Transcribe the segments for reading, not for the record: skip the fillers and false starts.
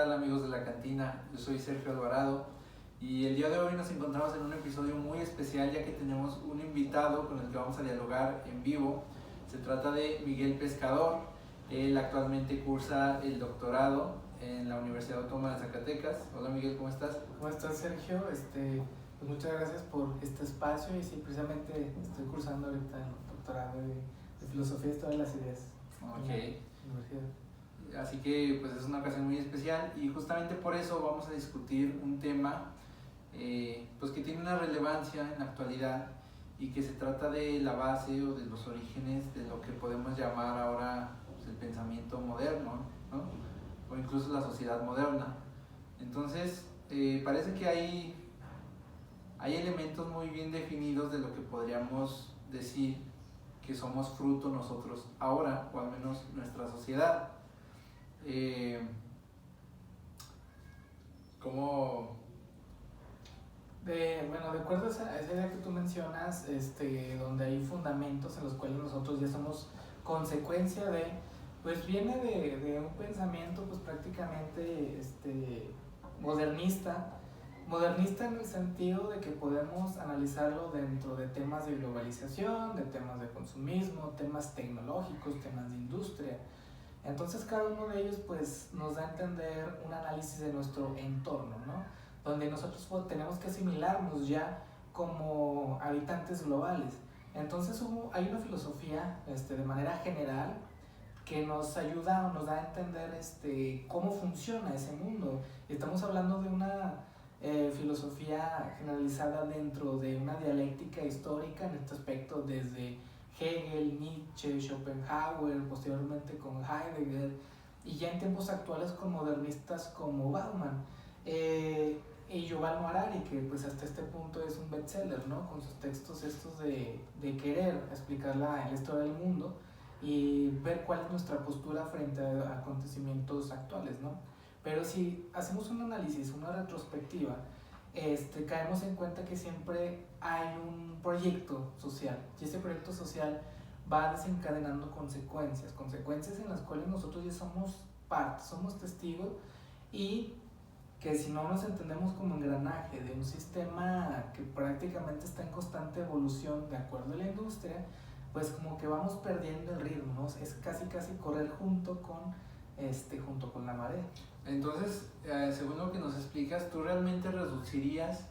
tal amigos de la cantina? Yo soy Sergio Alvarado y el día de hoy nos encontramos en un episodio muy especial ya que tenemos un invitado con el que vamos a dialogar en vivo. Se trata de Miguel Pescador. Él actualmente cursa el doctorado en la Universidad Autónoma de Zacatecas. Hola Miguel, ¿cómo estás? ¿Cómo estás, Sergio? Pues muchas gracias por este espacio y sí, precisamente estoy cursando ahorita el doctorado de Filosofía y Historia de las Ideas en la universidad. Así que pues es una ocasión muy especial y justamente por eso vamos a discutir un tema pues que tiene una relevancia en la actualidad y que se trata de la base o de los orígenes de lo que podemos llamar ahora pues, el pensamiento moderno, ¿no? O incluso la sociedad moderna. Entonces parece que hay elementos muy bien definidos de lo que podríamos decir que somos fruto nosotros ahora, o al menos nuestra sociedad. ¿Cómo? De acuerdo a esa idea que tú mencionas, donde hay fundamentos en los cuales nosotros ya somos consecuencia de, pues viene de un pensamiento pues prácticamente modernista en el sentido de que podemos analizarlo dentro de temas de globalización, de temas de consumismo, temas tecnológicos, temas de industria. Entonces cada uno de ellos pues nos da a entender un análisis de nuestro entorno, ¿no? Donde nosotros tenemos que asimilarnos ya como habitantes globales. Entonces hay una filosofía de manera general que nos ayuda o nos da a entender cómo funciona ese mundo. Estamos hablando de una filosofía generalizada dentro de una dialéctica histórica en este aspecto desde Hegel, Nietzsche, Schopenhauer, posteriormente con Heidegger y ya en tiempos actuales con modernistas como Bauman y Yuval Noah Harari, que pues hasta este punto es un bestseller, ¿no? Con sus textos estos de querer explicar la historia del mundo y ver cuál es nuestra postura frente a acontecimientos actuales, ¿no? Pero si hacemos un análisis, una retrospectiva, caemos en cuenta que siempre hay un proyecto social y ese proyecto social va desencadenando consecuencias en las cuales nosotros ya somos parte, somos testigos y que si no nos entendemos como engranaje de un sistema que prácticamente está en constante evolución de acuerdo a la industria, pues como que vamos perdiendo el ritmo, ¿no? Es casi correr junto con la marea. Entonces, según lo que nos explicas, ¿tú realmente reducirías,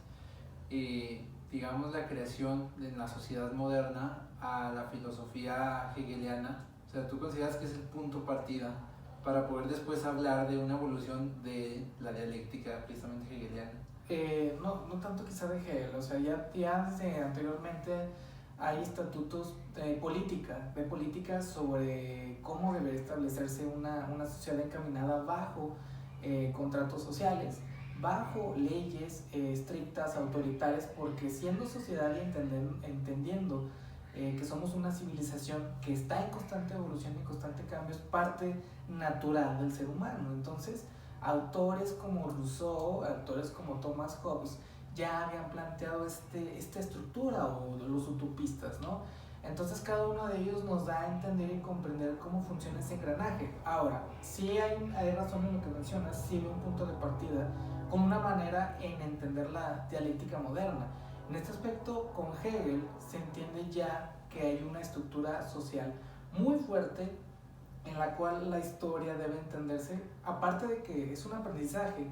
digamos, la creación de la sociedad moderna a la filosofía hegeliana? O sea, ¿tú consideras que es el punto partida para poder después hablar de una evolución de la dialéctica precisamente hegeliana? No tanto quizá de Hegel, o sea, ya desde anteriormente hay estatutos de política sobre cómo debe establecerse una sociedad encaminada bajo contratos sociales, bajo leyes estrictas, autoritarias, porque siendo sociedad y entendiendo que somos una civilización que está en constante evolución y constante cambio, es parte natural del ser humano. Entonces, autores como Rousseau, autores como Thomas Hobbes, ya habían planteado esta estructura, o los utopistas, ¿no? Entonces cada uno de ellos nos da a entender y comprender cómo funciona ese engranaje. Ahora, sí hay razón en lo que mencionas, sí hay un punto de partida con una manera en entender la dialéctica moderna. En este aspecto, con Hegel se entiende ya que hay una estructura social muy fuerte en la cual la historia debe entenderse, aparte de que es un aprendizaje,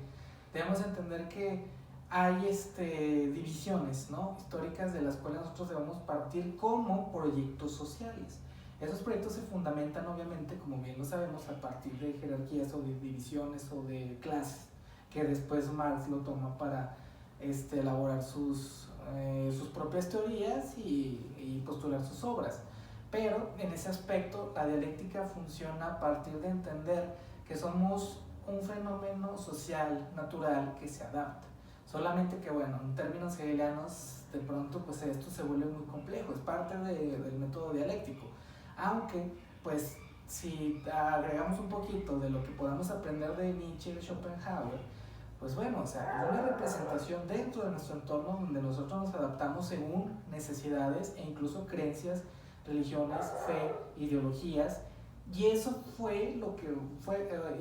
debemos entender que hay divisiones, ¿no? históricas de las cuales nosotros debemos partir como proyectos sociales. Esos proyectos se fundamentan obviamente, como bien lo sabemos, a partir de jerarquías o de divisiones o de clases, que después Marx lo toma para elaborar sus propias teorías y postular sus obras. Pero en ese aspecto la dialéctica funciona a partir de entender que somos un fenómeno social, natural, que se adapta. Solamente que, bueno, en términos hegelianos, de pronto pues esto se vuelve muy complejo, es parte del método dialéctico. Aunque, pues, si agregamos un poquito de lo que podamos aprender de Nietzsche y de Schopenhauer, pues bueno, o sea, es una representación dentro de nuestro entorno donde nosotros nos adaptamos según necesidades e incluso creencias, religiones, fe, ideologías Y eso fue lo que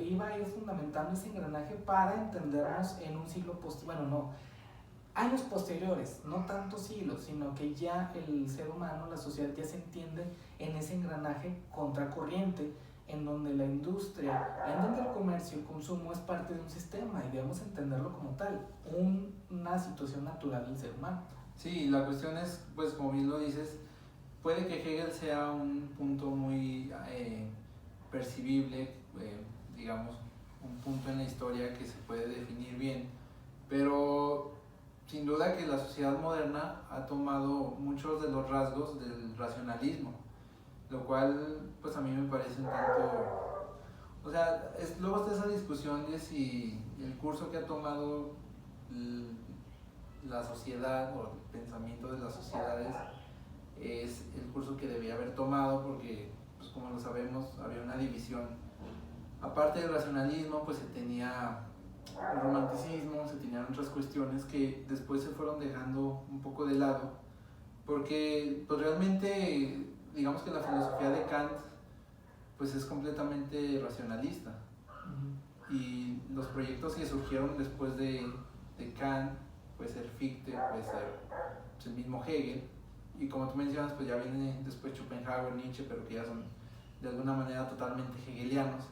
iba a ir fundamentando ese engranaje para entendernos en un siglo posterior, bueno, no, años posteriores, no tantos siglos, sino que ya el ser humano, la sociedad ya se entiende en ese engranaje contracorriente, en donde la industria, en donde el comercio, el consumo es parte de un sistema y debemos entenderlo como tal, una situación natural del ser humano. Sí, la cuestión es, pues como bien lo dices, puede que Hegel sea un punto muy percibible, digamos, un punto en la historia que se puede definir bien, pero sin duda que la sociedad moderna ha tomado muchos de los rasgos del racionalismo, lo cual pues a mí me parece un tanto, o sea, luego está esa discusión de si el curso que ha tomado la sociedad o el pensamiento de las sociedades es el curso que debía haber tomado, porque pues como lo sabemos había una división. Aparte del racionalismo pues se tenía el romanticismo, se tenían otras cuestiones que después se fueron dejando un poco de lado, porque pues realmente digamos que la filosofía de Kant pues es completamente racionalista. Y los proyectos que surgieron después de Kant, puede ser Fichte, puede ser pues, el mismo Hegel, y como tú mencionas, pues ya viene después Schopenhauer, Nietzsche, pero que ya son de alguna manera totalmente hegelianos,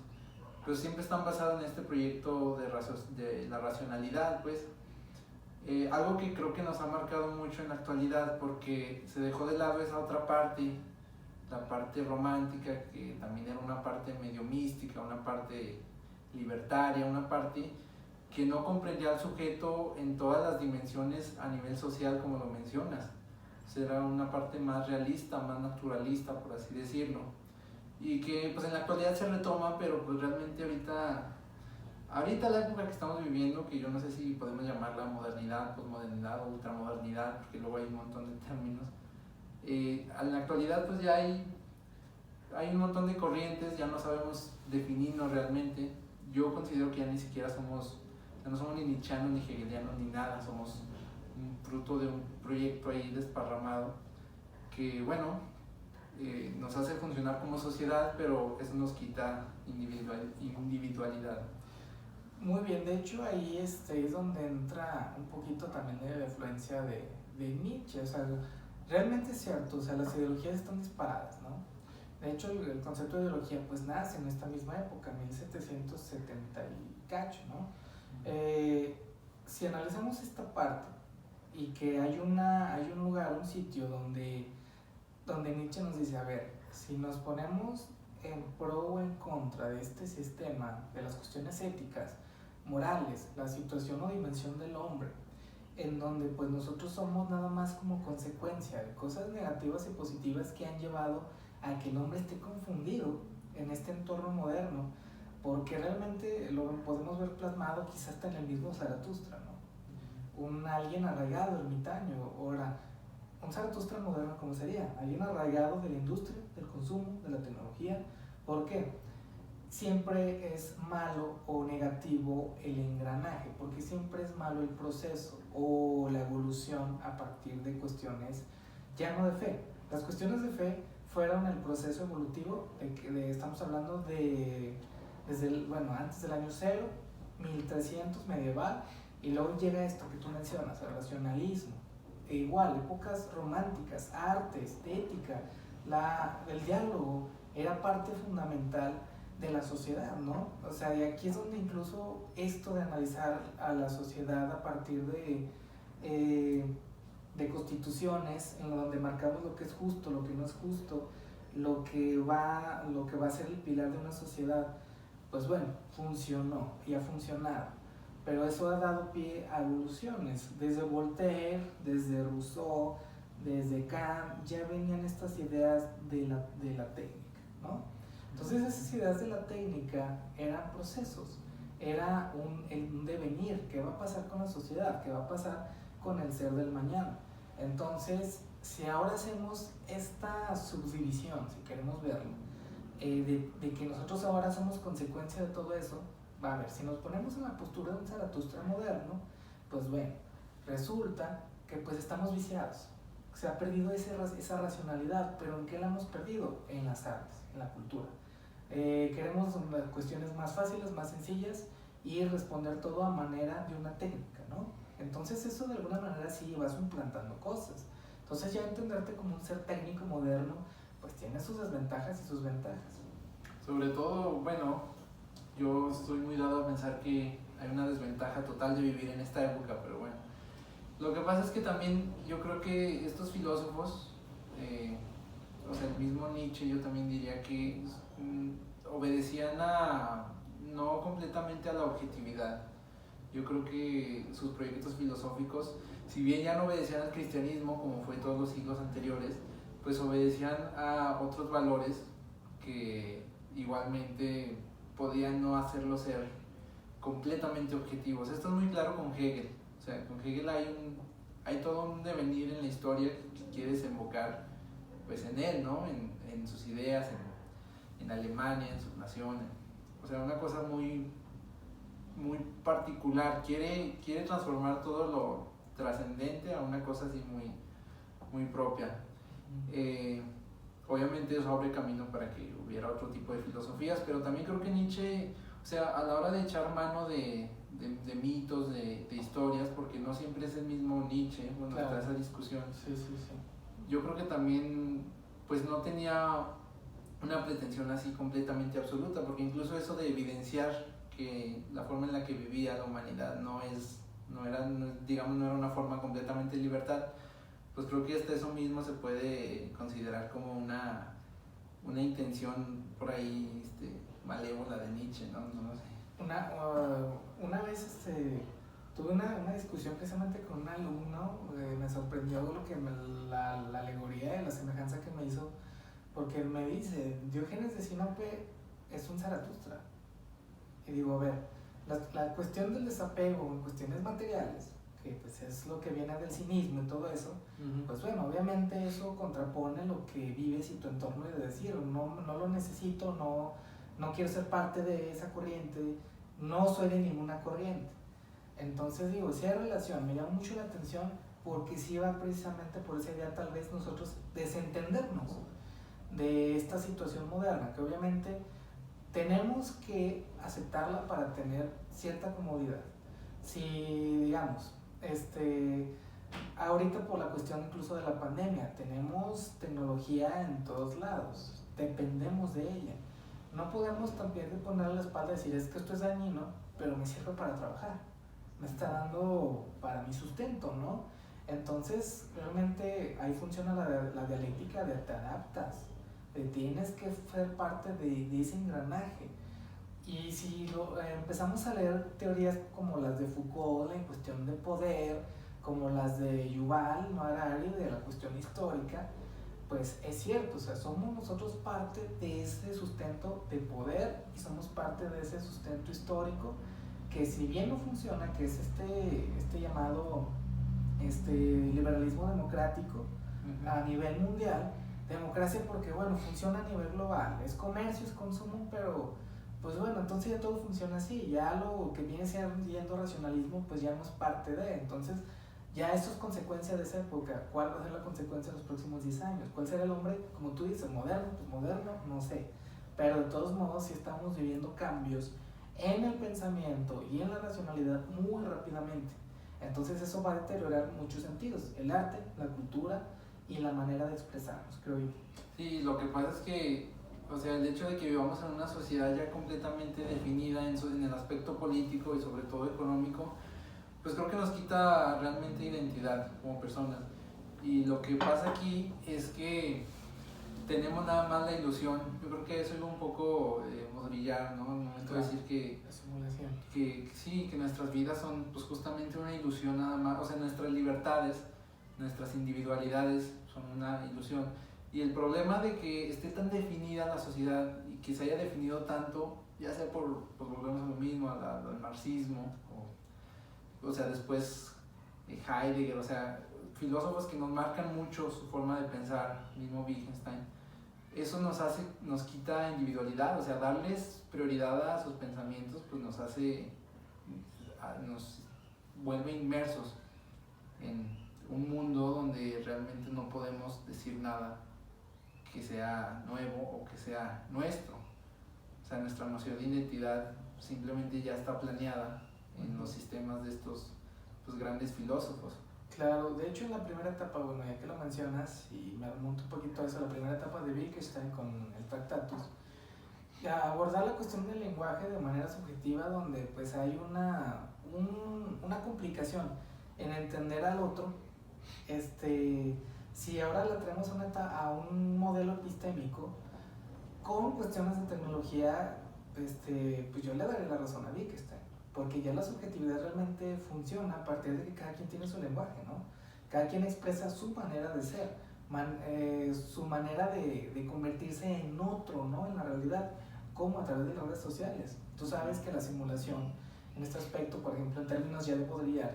pero siempre están basados en este proyecto de la racionalidad, pues. Algo que creo que nos ha marcado mucho en la actualidad, porque se dejó de lado esa otra parte, la parte romántica, que también era una parte medio mística, una parte libertaria, una parte que no comprendía al sujeto en todas las dimensiones a nivel social, como lo mencionas. Será una parte más realista, más naturalista, por así decirlo, y que pues en la actualidad se retoma, pero pues realmente ahorita la época que estamos viviendo, que yo no sé si podemos llamarla modernidad, posmodernidad o ultramodernidad, porque luego hay un montón de términos, en la actualidad pues ya hay un montón de corrientes, ya no sabemos definirnos realmente. Yo considero que ya ni siquiera no somos ni nietzscheanos ni hegelianos ni nada, somos un fruto de un proyecto ahí desparramado que bueno, nos hace funcionar como sociedad, pero eso nos quita individualidad. Muy bien, de hecho ahí es donde entra un poquito también de la influencia de Nietzsche, o sea, realmente es cierto, o sea, las ideologías están disparadas, ¿no? De hecho, el concepto de ideología pues nace en esta misma época, 1770 y cacho, ¿no? Si analizamos esta parte y que hay un lugar, un sitio donde Nietzsche nos dice, a ver, si nos ponemos en pro o en contra de este sistema, de las cuestiones éticas, morales, la situación o dimensión del hombre, en donde pues nosotros somos nada más como consecuencia de cosas negativas y positivas que han llevado a que el hombre esté confundido en este entorno moderno, porque realmente lo podemos ver plasmado quizás hasta en el mismo Zaratustra, ¿no? Un alguien arraigado, ermitaño, ahora, un Zaratustra moderno, ¿cómo sería? Alguien arraigado de la industria, del consumo, de la tecnología. ¿Por qué? Siempre es malo o negativo el engranaje, porque siempre es malo el proceso o la evolución a partir de cuestiones ya no de fe. Las cuestiones de fe fueron el proceso evolutivo, estamos hablando antes del año 0, 1300 medieval, y luego llega esto que tú mencionas, el racionalismo, e igual, épocas románticas, arte, estética, el diálogo era parte fundamental de la sociedad, ¿no? O sea, de aquí es donde incluso esto de analizar a la sociedad a partir de constituciones, en donde marcamos lo que es justo, lo que no es justo, lo que va a ser el pilar de una sociedad, pues bueno, funcionó y ha funcionado. Pero eso ha dado pie a evoluciones. Desde Voltaire, desde Rousseau, desde Kant, ya venían estas ideas de la técnica, ¿no? Entonces esas ideas de la técnica eran procesos, era un devenir, qué va a pasar con la sociedad, qué va a pasar con el ser del mañana. Entonces, si ahora hacemos esta subdivisión, si queremos verlo, de que nosotros ahora somos consecuencia de todo eso, va a ver, si nos ponemos en la postura de un Zaratustra moderno, pues bueno, resulta que pues estamos viciados, se ha perdido esa racionalidad, pero ¿en qué la hemos perdido? En las artes, en la cultura. Queremos cuestiones más fáciles, más sencillas y responder todo a manera de una técnica, ¿no? Entonces eso de alguna manera sí vas implantando cosas. Entonces ya entenderte como un ser técnico moderno, pues tiene sus desventajas y sus ventajas. Sobre todo, bueno, yo estoy muy dado a pensar que hay una desventaja total de vivir en esta época, pero bueno. Lo que pasa es que también yo creo que estos filósofos, o sea, el mismo Nietzsche, yo también diría que obedecían no completamente a la objetividad. Yo creo que sus proyectos filosóficos, si bien ya no obedecían al cristianismo como fue todos los siglos anteriores, pues obedecían a otros valores que igualmente podían no hacerlo ser completamente objetivos. Esto es muy claro con Hegel. O sea, con Hegel hay todo un devenir en la historia que quiere desembocar pues en él, ¿no? En sus ideas, en Alemania, en su nación. O sea, una cosa muy, muy particular. Quiere transformar todo lo trascendente a una cosa así muy, muy propia. Obviamente eso abre camino para que hubiera otro tipo de filosofías, pero también creo que Nietzsche, o sea, a la hora de echar mano de mitos, de historias, porque no siempre es el mismo Nietzsche, bueno, Claro. está esa discusión. Sí, sí, sí. Yo creo que también, pues no tenía una pretensión así completamente absoluta, porque incluso eso de evidenciar que la forma en la que vivía la humanidad no era una forma completamente de libertad, pues creo que hasta eso mismo se puede considerar como una intención por ahí malévola de Nietzsche, ¿no? No sé. Una vez tuve una discusión precisamente con un alumno, me sorprendió lo que la alegoría y la semejanza que me hizo, porque él me dice, Diógenes de Sinope es un Zaratustra. Y digo, a ver, la cuestión del desapego en cuestiones materiales, que pues es lo que viene del cinismo y todo eso, pues bueno, obviamente eso contrapone lo que vives y tu entorno de decir, no lo necesito, no quiero ser parte de esa corriente, no soy de ninguna corriente. Entonces digo, si hay relación, me llama mucho la atención porque sí va precisamente por esa idea tal vez nosotros desentendernos de esta situación moderna, que obviamente tenemos que aceptarla para tener cierta comodidad. Si digamos, ahorita por la cuestión incluso de la pandemia, tenemos tecnología en todos lados, dependemos de ella. No podemos también ponerle la espalda y decir, es que esto es dañino, pero me sirve para trabajar, me está dando para mi sustento, ¿no? Entonces, realmente ahí funciona la dialéctica de te adaptas, tienes que ser parte de ese engranaje. Y si empezamos a leer teorías como las de Foucault en cuestión de poder, como las de Yuval Noah Harari de la cuestión histórica, pues es cierto, o sea, somos nosotros parte de ese sustento de poder y somos parte de ese sustento histórico que si bien no funciona, que es este llamado liberalismo democrático a nivel mundial, democracia porque bueno, funciona a nivel global, es comercio, es consumo, pero pues bueno, entonces ya todo funciona así, ya lo que viene siendo racionalismo pues ya no es parte de, entonces ya eso es consecuencia de esa época. ¿Cuál va a ser la consecuencia en los próximos 10 años? ¿Cuál será el hombre, como tú dices, moderno? Pues moderno, no sé. Pero de todos modos sí estamos viviendo cambios en el pensamiento y en la racionalidad muy rápidamente. Entonces eso va a deteriorar muchos sentidos, el arte, la cultura y la manera de expresarnos, creo yo. Sí, lo que pasa es que, o sea, el hecho de que vivamos en una sociedad ya completamente definida en el aspecto político y sobre todo económico, pues creo que nos quita realmente identidad como personas. Y lo que pasa aquí es que tenemos nada más la ilusión. Yo creo que eso es un poco modrillar, ¿no? El momento de decir que sí, que nuestras vidas son pues justamente una ilusión nada más. O sea, nuestras libertades, nuestras individualidades son una ilusión. Y el problema de que esté tan definida la sociedad y que se haya definido tanto, ya sea por, pues volvemos a lo mismo, al marxismo, o sea, después Heidegger, o sea, filósofos que nos marcan mucho su forma de pensar, mismo Wittgenstein, eso nos quita individualidad, o sea, darles prioridad a sus pensamientos, pues nos vuelve inmersos en un mundo donde realmente no podemos decir nada que sea nuevo o que sea nuestro. O sea, nuestra noción de identidad simplemente ya está planeada en los sistemas de estos pues, grandes filósofos. Claro, de hecho en la primera etapa, bueno, ya que lo mencionas, y me remonto un poquito a eso, la primera etapa de Wittgenstein con el Tractatus, abordar la cuestión del lenguaje de manera subjetiva, donde pues hay una complicación en entender al otro. Si ahora la traemos a un modelo epistémico, con cuestiones de tecnología, pues yo le daré la razón a Wittgenstein, porque ya la subjetividad realmente funciona a partir de que cada quien tiene su lenguaje, ¿no? Cada quien expresa su manera de ser, su manera de convertirse en otro, ¿no? En la realidad, como a través de las redes sociales. Tú sabes que la simulación, en este aspecto, por ejemplo, en términos ya de Baudrillard,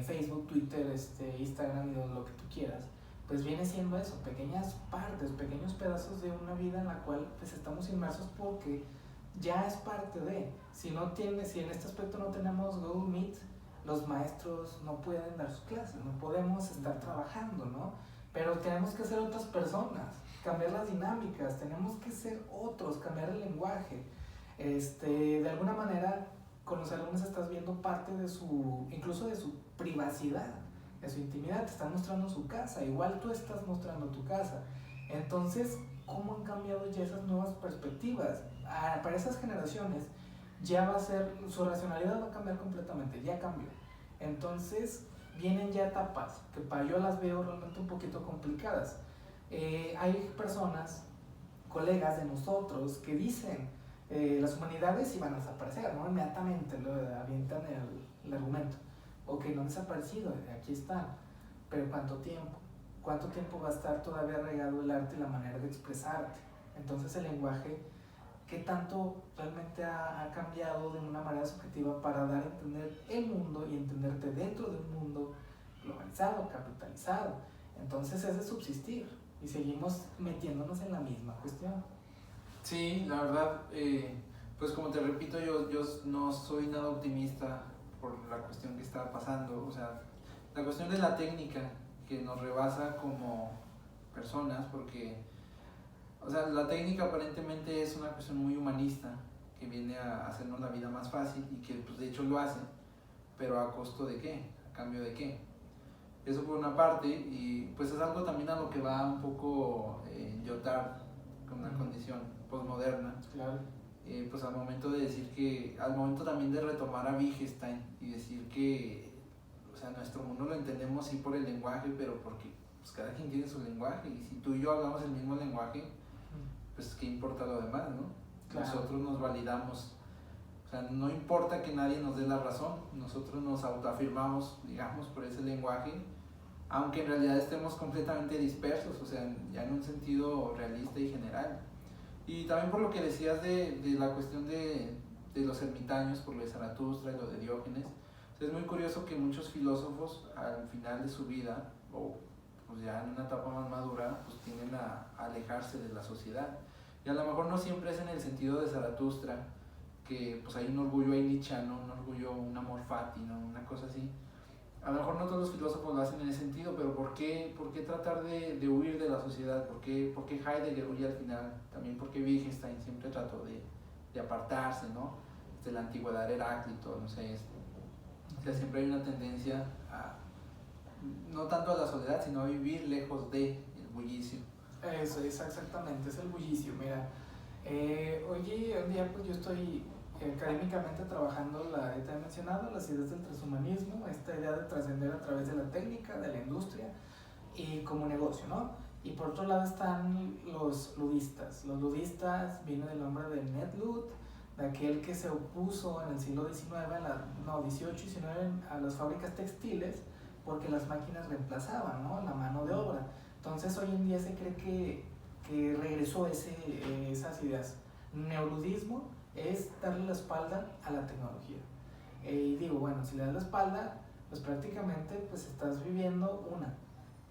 Facebook, Twitter, Instagram y lo que tú quieras, pues viene siendo eso, pequeñas partes, pequeños pedazos de una vida en la cual pues estamos inmersos porque ya es parte de. Si en este aspecto no tenemos Google Meet, los maestros no pueden dar sus clases, no podemos estar trabajando, ¿no? Pero tenemos que ser otras personas, cambiar las dinámicas, tenemos que ser otros, cambiar el lenguaje. De alguna manera, con los alumnos estás viendo parte de incluso de su privacidad, de su intimidad, te están mostrando su casa, igual tú estás mostrando tu casa. Entonces, ¿cómo han cambiado ya esas nuevas perspectivas? Para esas generaciones ya va a ser, su racionalidad va a cambiar completamente, ya cambió. Entonces, vienen ya etapas que para yo las veo realmente un poquito complicadas. Hay personas, colegas de nosotros, que dicen las humanidades iban a desaparecer, ¿no? Inmediatamente lo avientan el argumento. Ok, no han desaparecido, aquí están, pero ¿cuánto tiempo? ¿Cuánto tiempo va a estar todavía arraigado el arte y la manera de expresarte? Entonces el lenguaje, ¿qué tanto realmente ha cambiado de una manera subjetiva para dar a entender el mundo y entenderte dentro de un mundo globalizado, capitalizado? Entonces es de subsistir y seguimos metiéndonos en la misma cuestión. Sí, la verdad, pues como te repito, yo no soy nada optimista por la cuestión que está pasando. O sea, la cuestión de la técnica que nos rebasa como personas, porque, o sea, la técnica aparentemente es una cuestión muy humanista que viene a hacernos la vida más fácil y que pues, de hecho lo hace, pero ¿a costo de qué? ¿A cambio de qué? Eso por una parte, y pues es algo también a lo que va un poco Lyotard con la condición postmoderna. Claro. Pues al momento de decir que, al momento también de retomar a Wittgenstein y decir que, o sea, nuestro mundo lo entendemos sí por el lenguaje, pero porque pues, cada quien tiene su lenguaje, y si tú y yo hablamos el mismo lenguaje, pues qué importa lo demás, ¿no? Claro. Nosotros nos validamos, o sea, no importa que nadie nos dé la razón, nosotros nos autoafirmamos, digamos, por ese lenguaje, aunque en realidad estemos completamente dispersos, o sea, ya en un sentido realista y general. Y también por lo que decías de la cuestión de los ermitaños, por lo de Zaratustra y lo de Diógenes, o sea, es muy curioso que muchos filósofos al final de su vida, o pues ya en una etapa más madura, pues tienden a alejarse de la sociedad. Y a lo mejor no siempre es en el sentido de Zaratustra, que pues hay un orgullo ahí nietzscheano, un orgullo, un amor fati, ¿no? Una cosa así. A lo mejor no todos los filósofos lo hacen en ese sentido, pero ¿por qué tratar de huir de la sociedad? ¿Por qué Heidegger huye al final? También porque Wittgenstein siempre trató de apartarse, ¿no? De la antigüedad, Heráclito, no sé. O sea, siempre hay una tendencia a, no tanto a la soledad, sino a vivir lejos del bullicio. Eso es exactamente, es el bullicio. Mira, hoy en día pues yo estoy académicamente trabajando ya te he mencionado, las ideas del transhumanismo, esta idea de trascender a través de la técnica, de la industria y como negocio, ¿no? Y por otro lado están los ludistas. Los ludistas viene del nombre de Ned Ludd, de aquel que se opuso en el siglo XIX, XVIII y XIX a las fábricas textiles porque las máquinas reemplazaban, ¿no?, la mano de obra. Entonces hoy en día se cree que regresó esas ideas. Neoludismo es darle la espalda a la tecnología. Y digo, bueno, si le das la espalda, pues prácticamente pues estás viviendo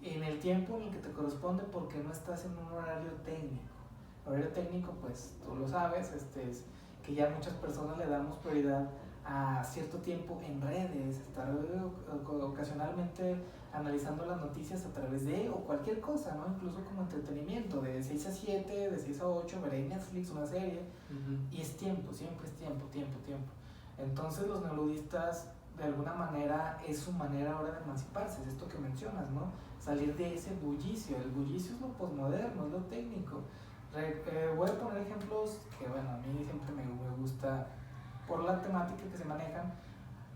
en el tiempo en el que te corresponde porque no estás en un horario técnico. El horario técnico, pues tú lo sabes, es que ya muchas personas le damos prioridad a cierto tiempo en redes, estar ocasionalmente analizando las noticias a través de o cualquier cosa, ¿no? Incluso como entretenimiento, de 6 a 7, de 6 a 8, veré en Netflix una serie, y es tiempo, siempre es tiempo. Entonces los neoludistas, de alguna manera, es su manera ahora de emanciparse, es esto que mencionas, ¿no? Salir de ese bullicio, el bullicio es lo posmoderno, es lo técnico. Voy a poner ejemplos que, bueno, a mí siempre me gusta por la temática que se manejan.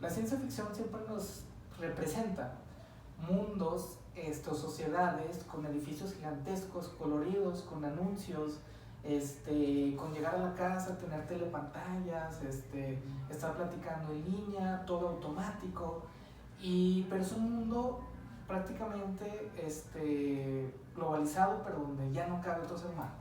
La ciencia ficción siempre nos representa mundos, sociedades con edificios gigantescos, coloridos, con anuncios, con llegar a la casa, tener telepantallas, estar platicando en línea, todo automático, pero es un mundo prácticamente globalizado, pero donde ya no cabe otro ser humano,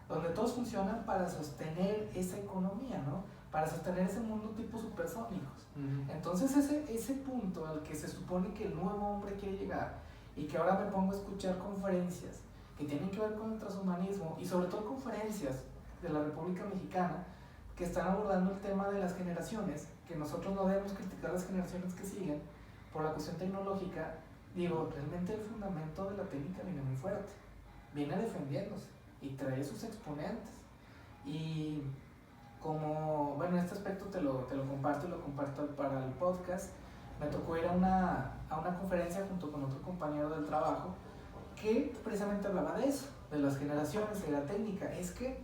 donde todos funcionan para sostener esa economía, ¿no? Para sostener ese mundo tipo supersónicos. Entonces ese punto al que se supone que el nuevo hombre quiere llegar, y que ahora me pongo a escuchar conferencias que tienen que ver con el transhumanismo, y sobre todo conferencias de la República Mexicana que están abordando el tema de las generaciones, que nosotros no debemos criticar las generaciones que siguen por la cuestión tecnológica. Digo, realmente el fundamento de la técnica viene muy fuerte, viene defendiéndose y trae sus exponentes. Y como, bueno, este aspecto te lo comparto y lo comparto para el podcast. Me tocó ir a una conferencia junto con otro compañero del trabajo que precisamente hablaba de eso, de las generaciones, de la técnica. Es que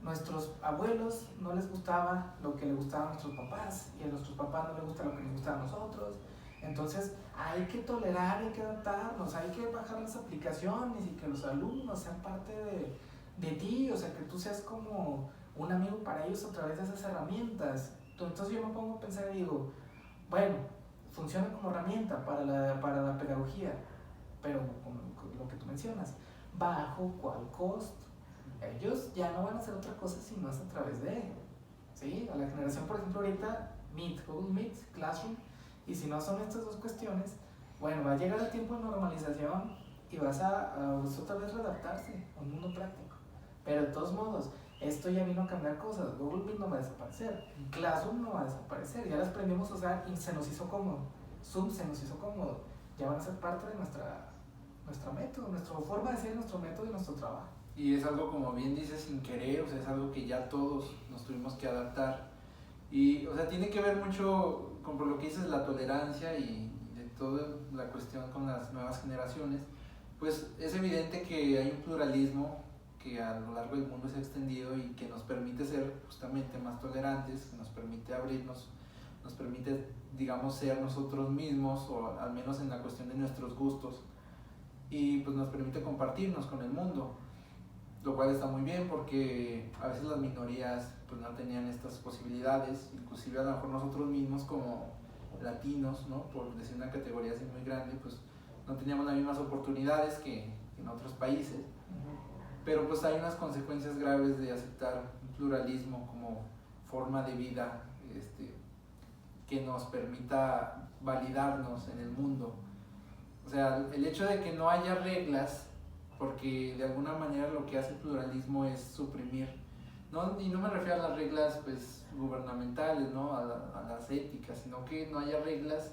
nuestros abuelos no les gustaba lo que le gustaba a nuestros papás, y a nuestros papás no les gusta lo que les gusta a nosotros. Entonces hay que tolerar, hay que adaptarnos, hay que bajar las aplicaciones y que los alumnos sean parte de ti, o sea, que tú seas como un amigo para ellos a través de esas herramientas. Entonces yo me pongo a pensar y digo, bueno, funciona como herramienta para la pedagogía, pero como lo que tú mencionas, ¿bajo cuál costo? Ellos ya no van a hacer otra cosa si no es a través de, ¿sí? A la generación, por ejemplo, ahorita, Meet, Google Meet, Classroom, y si no son estas dos cuestiones, bueno, va a llegar el tiempo de normalización y vas a otra vez readaptarse a un mundo práctico. Pero de todos modos, esto ya vino a cambiar cosas. Google Meet no va a desaparecer, Classroom no va a desaparecer, ya las aprendimos a usar y se nos hizo cómodo, Zoom se nos hizo cómodo, ya van a ser parte de nuestro método, nuestra forma de ser, nuestro método y nuestro trabajo. Y es algo, como bien dices, sin querer, o sea, es algo que ya todos nos tuvimos que adaptar. Y, o sea, tiene que ver mucho con, por lo que dices, la tolerancia y de toda la cuestión con las nuevas generaciones. Pues es evidente que hay un pluralismo que a lo largo del mundo se ha extendido y que nos permite ser justamente más tolerantes, que nos permite abrirnos, nos permite, digamos, ser nosotros mismos, o al menos en la cuestión de nuestros gustos, y pues nos permite compartirnos con el mundo, lo cual está muy bien porque a veces las minorías pues no tenían estas posibilidades, inclusive a lo mejor nosotros mismos como latinos, ¿no? Por decir una categoría así muy grande, pues no teníamos las mismas oportunidades que en otros países. Pero pues hay unas consecuencias graves de aceptar un pluralismo como forma de vida que nos permita validarnos en el mundo. O sea, el hecho de que no haya reglas, porque de alguna manera lo que hace el pluralismo es suprimir, ¿no? Y no me refiero a las reglas pues gubernamentales, ¿no? A las éticas, sino que no haya reglas,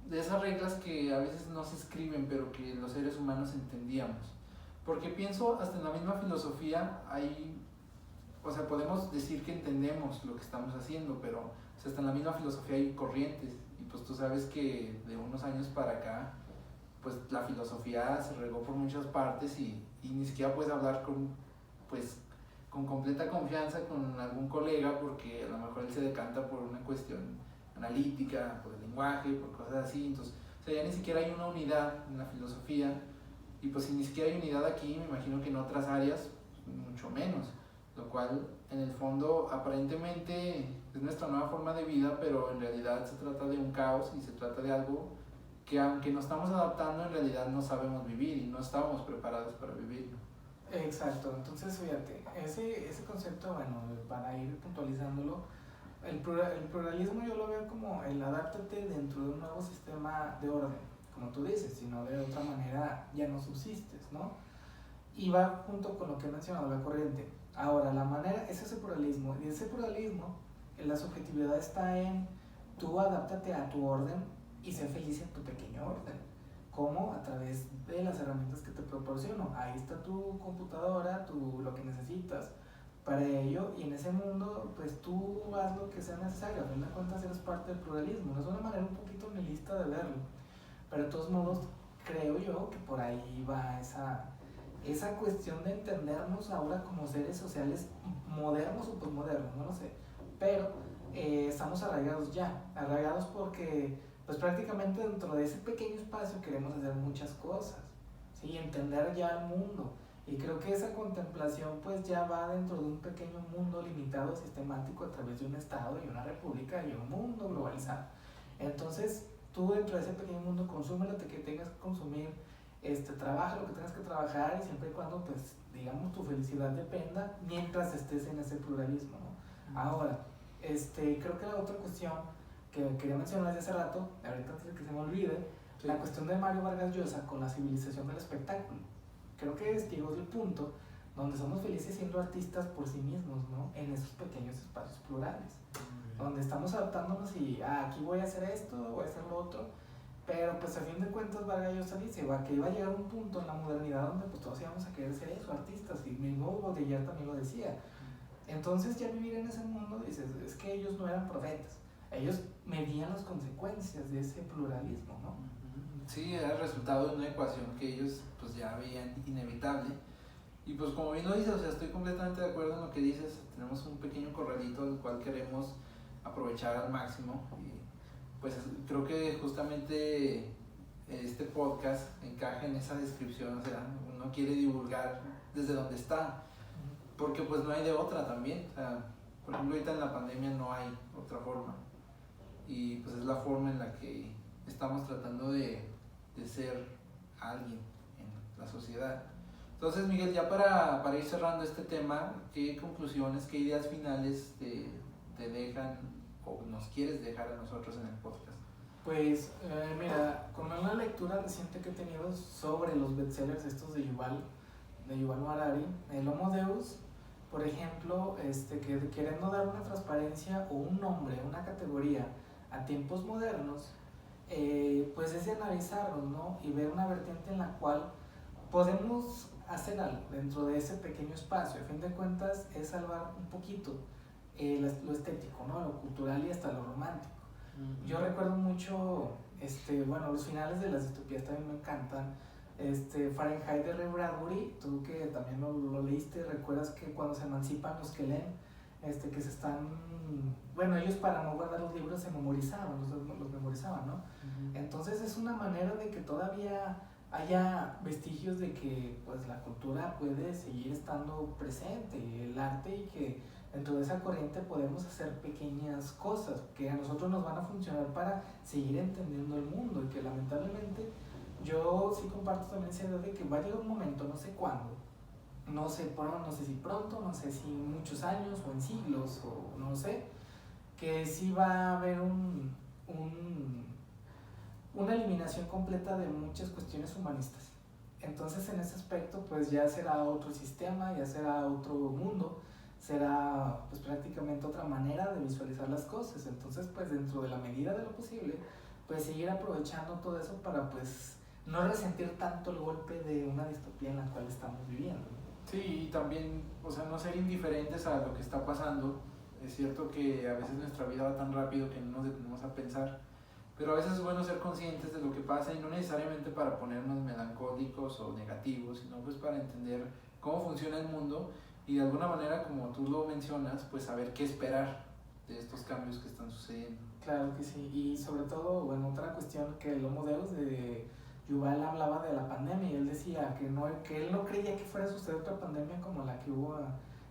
de esas reglas que a veces no se escriben, pero que los seres humanos entendíamos. Porque pienso, hasta en la misma filosofía o sea, podemos decir que entendemos lo que estamos haciendo, pero o sea, hasta en la misma filosofía hay corrientes, y pues tú sabes que de unos años para acá, pues la filosofía se regó por muchas partes y ni siquiera puedes hablar con completa confianza con algún colega, porque a lo mejor él se decanta por una cuestión analítica, por el lenguaje, por cosas así. Entonces, o sea, ya ni siquiera hay una unidad en la filosofía, y pues si ni siquiera hay unidad aquí, me imagino que en otras áreas mucho menos, lo cual en el fondo aparentemente es nuestra nueva forma de vida, pero en realidad se trata de un caos y se trata de algo que, aunque nos estamos adaptando, en realidad no sabemos vivir y no estábamos preparados para vivirlo. Exacto, entonces fíjate, ese concepto, bueno, para ir puntualizándolo, el pluralismo yo lo veo como el adáptate dentro de un nuevo sistema de orden, como tú dices, si no de otra manera ya no subsistes, ¿no? Y va junto con lo que he mencionado, la corriente. Ahora, la manera es ese pluralismo, y ese pluralismo la subjetividad está en tú adáptate a tu orden y sé feliz en tu pequeño orden. ¿Cómo? A través de las herramientas que te proporciono. Ahí está tu computadora, lo que necesitas para ello, y en ese mundo pues tú haz lo que sea necesario. A fin de cuentas eres parte del pluralismo. Es una manera un poquito nihilista de verlo, pero de todos modos creo yo que por ahí va esa cuestión de entendernos ahora como seres sociales modernos o posmodernos, no lo sé, pero estamos arraigados porque pues prácticamente dentro de ese pequeño espacio queremos hacer muchas cosas, ¿sí? Entender ya el mundo, y creo que esa contemplación pues ya va dentro de un pequeño mundo limitado, sistemático, a través de un estado y una república y un mundo globalizado. Entonces tú dentro de ese pequeño mundo consume lo que tengas que consumir, trabaja lo que tengas que trabajar, y siempre y cuando pues digamos tu felicidad dependa mientras estés en ese pluralismo, ¿no? Ahora, creo que la otra cuestión que quería mencionar desde hace rato, ahorita antes de que se me olvide, sí, la cuestión de Mario Vargas Llosa con la civilización del espectáculo. Creo que llegó el punto donde somos felices siendo artistas por sí mismos, ¿no? En esos pequeños espacios plurales, donde estamos adaptándonos y aquí voy a hacer esto, voy a hacer lo otro, pero pues a fin de cuentas Vargas Llosa dice que iba a llegar un punto en la modernidad donde pues todos íbamos a querer ser eso, artistas, y mismo Baudelaire también lo decía. Entonces ya vivir en ese mundo, dices, es que ellos no eran profetas, ellos medían las consecuencias de ese pluralismo, ¿no? Sí, era el resultado de una ecuación que ellos pues ya veían inevitable. Y pues como bien lo dices, o sea, estoy completamente de acuerdo en lo que dices. Tenemos un pequeño corralito al cual queremos aprovechar al máximo. Y pues creo que justamente este podcast encaja en esa descripción. O sea, uno quiere divulgar desde donde está, porque pues no hay de otra también. O sea, por ejemplo, ahorita en la pandemia no hay otra forma. Y pues es la forma en la que estamos tratando de ser alguien en la sociedad. Entonces, Miguel, ya para ir cerrando este tema, ¿qué conclusiones, qué ideas finales te dejan o nos quieres dejar a nosotros en el podcast? Pues mira, con una lectura reciente que he tenido sobre los bestsellers estos de Yuval Noah Harari, el Homo Deus, por ejemplo, que queriendo dar una transparencia o un nombre, una categoría a tiempos modernos, pues es de analizarlos, ¿no? Y ver una vertiente en la cual podemos hacer algo dentro de ese pequeño espacio. A fin de cuentas es salvar un poquito lo estético, ¿no? Lo cultural y hasta lo romántico. Yo recuerdo mucho, los finales de las distopías también me encantan. Fahrenheit de Ray Bradbury, tú que también lo leíste, recuerdas que cuando se emancipan los que leen, que se están, ellos para no guardar los libros se memorizaban, los memorizaban, ¿no? Entonces es una manera de que todavía haya vestigios de que pues la cultura puede seguir estando presente, el arte, y que dentro de esa corriente podemos hacer pequeñas cosas que a nosotros nos van a funcionar para seguir entendiendo el mundo, y que lamentablemente yo sí comparto también esa idea de que va a llegar un momento, no sé cuándo, no sé si pronto, no sé si muchos años o en siglos, o no sé, que sí va a haber una eliminación completa de muchas cuestiones humanistas. Entonces en ese aspecto pues ya será otro sistema, ya será otro mundo, será pues prácticamente otra manera de visualizar las cosas. Entonces pues dentro de la medida de lo posible pues seguir aprovechando todo eso para pues no resentir tanto el golpe de una distopía en la cual estamos viviendo. Sí, y también, o sea, no ser indiferentes a lo que está pasando. Es cierto que a veces nuestra vida va tan rápido que no nos detenemos a pensar, pero a veces es bueno ser conscientes de lo que pasa, y no necesariamente para ponernos melancólicos o negativos, sino pues para entender cómo funciona el mundo y de alguna manera, como tú lo mencionas, pues saber qué esperar de estos cambios que están sucediendo. Claro que sí, y sobre todo, otra cuestión, que el Homo Deus de Yuval hablaba de la pandemia, y él decía que él no creía que fuera a suceder otra pandemia como la que hubo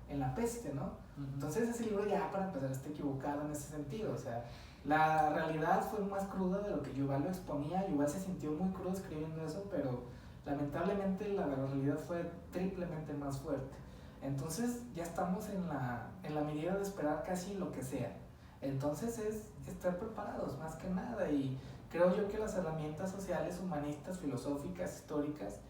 en la peste, ¿no? Entonces ese libro ya para empezar está equivocado en ese sentido, o sea, la realidad fue más cruda de lo que Yuval lo exponía. Yuval se sintió muy crudo escribiendo eso, pero lamentablemente la realidad fue triplemente más fuerte. Entonces ya estamos en la medida de esperar casi lo que sea. Entonces es estar preparados más que nada, y creo yo que las herramientas sociales, humanistas, filosóficas, históricas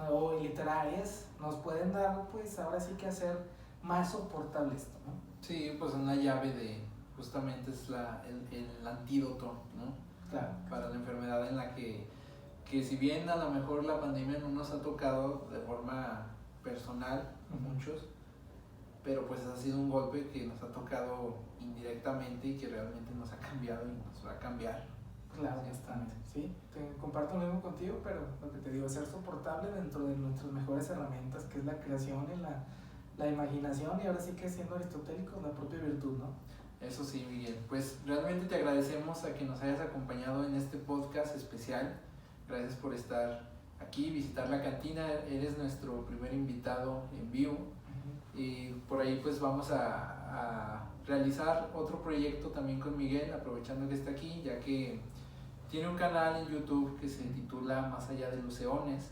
o literarias nos pueden dar pues ahora sí que hacer más soportable esto, ¿no? Sí, pues una llave de, justamente es el antídoto, ¿no? Claro. Para la enfermedad en la que si bien a lo mejor la pandemia no nos ha tocado de forma personal, muchos, pero pues ha sido un golpe que nos ha tocado indirectamente y que realmente nos ha cambiado y nos va a cambiar. Claro, bastante. Sí, comparto lo mismo contigo, pero lo que te digo, ser soportable dentro de nuestras mejores herramientas, que es la creación y la imaginación, y ahora sí que siendo aristotélicos, la propia virtud, ¿no? Eso sí, Miguel. Pues realmente te agradecemos a que nos hayas acompañado en este podcast especial. Gracias por estar aquí, visitar la cantina. Eres nuestro primer invitado en vivo. Y por ahí pues vamos a realizar otro proyecto también con Miguel, aprovechando que está aquí, ya que tiene un canal en YouTube que se titula Más allá de los eones.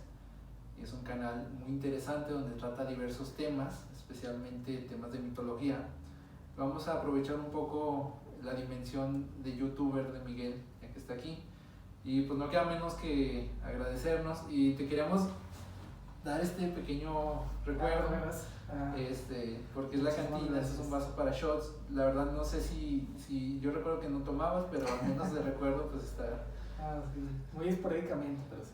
Es un canal muy interesante donde trata diversos temas, especialmente temas de mitología. Vamos a aprovechar un poco la dimensión de youtuber de Miguel, ya que está aquí. Y pues no queda menos que agradecernos y te queríamos dar este pequeño recuerdo, porque es la cantina, es un vaso para shots. La verdad no sé si yo recuerdo que no tomabas, pero al menos de recuerdo pues está. Sí, muy esporádicamente, pero sí.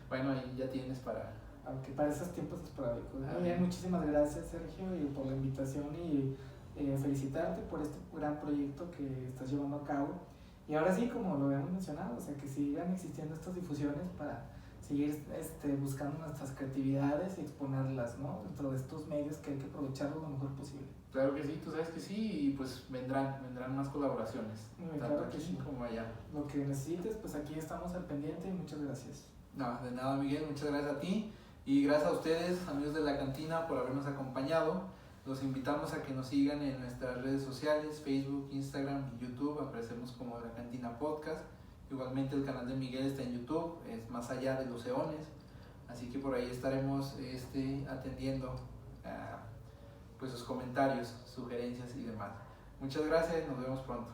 Bueno, ahí ya tienes para... Aunque para esos tiempos esporádicos. Muy bien, muchísimas gracias, Sergio, y por la invitación y felicitarte por este gran proyecto que estás llevando a cabo. Y ahora sí, como lo habíamos mencionado, o sea, que sigan existiendo estas difusiones para seguir buscando nuestras creatividades y exponerlas, ¿no? Dentro de estos medios que hay que aprovecharlo lo mejor posible. Claro que sí, tú sabes que sí, y pues vendrán más colaboraciones, tanto claro aquí que sí. como allá. Lo que necesites, pues aquí estamos al pendiente y muchas gracias. No, de nada, Miguel, muchas gracias a ti y gracias a ustedes, amigos de la cantina, por habernos acompañado. Los invitamos a que nos sigan en nuestras redes sociales, Facebook, Instagram y YouTube. Aparecemos como La Cantina Podcast. Igualmente el canal de Miguel está en YouTube, es Más allá de los eones. Así que por ahí estaremos atendiendo pues sus comentarios, sugerencias y demás. Muchas gracias, nos vemos pronto.